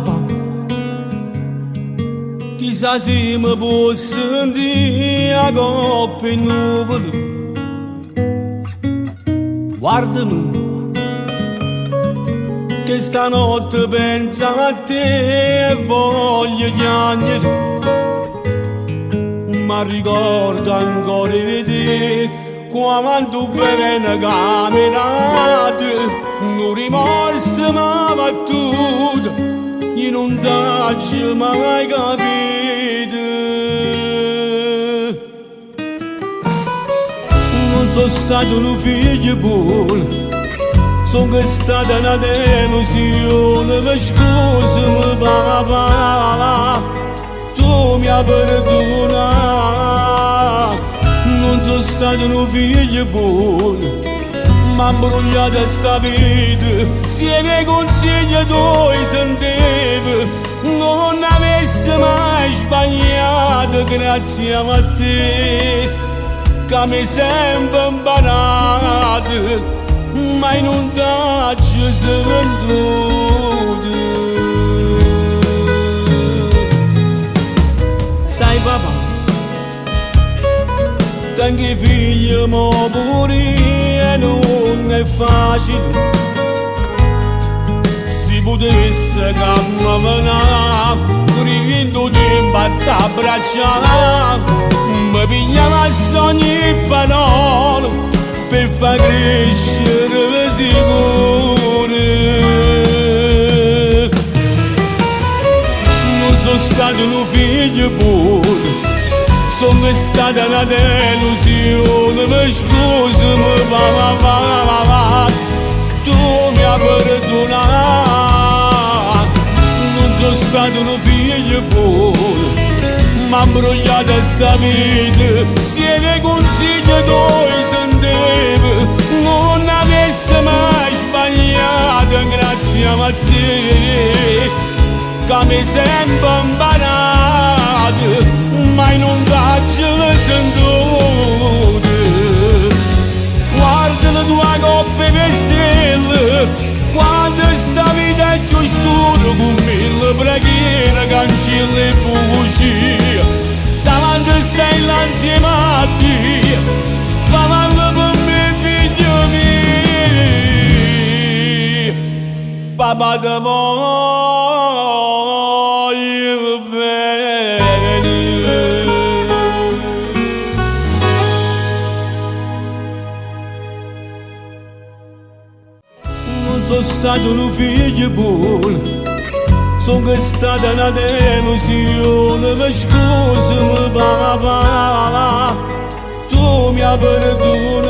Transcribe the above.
papà, chissà se mi può sentire a coppe nuvole. Guardami, che stanotte pensa a te e voglio piangere, ma ricordo ancora di te quando bevene camminate. Un rimorso m'ha battuto e non t'ho mai capito. Non sono stato un figlio buono, sono stata una delusione. Ma scusami papà, tu mi hai perdonato. Non sono stato un figlio buono, m'ha imbrogliato sta vita. Se i miei consigli tu sentivi, non avessi mai sbagliato. Grazie a te che mi hai sempre imparato, mai non t'ho svenduto. Sai papà, tanti figli mo pure non è facile. Si potesse camminare, rivindo tempo a t'abbracciare, mi pigliava ogni parola per far crescere sicuro. Non sono stato un figlio buono, sono stata una delusione. Ma scusami papà, tu mi hai perdonato. Non sono stato un figlio buono, m'ha imbrogliato sta vita. Se i miei consigli tu sentivi, non avessi mai sbagliato. Grazie a te che mi hai sempre imparato, mai non t'ho svenduto. Guarda le tue coppe per stelle, quando sta vita è più scura, con mille preghiere, cancelli e bugie. Davanti stai là insieme a Dio, fa male per me figlio mio. Papà ti voglio bene. Non sono stato un figlio buono, sono stata una delusione. Ma scusami papà, tu mi hai perdonato.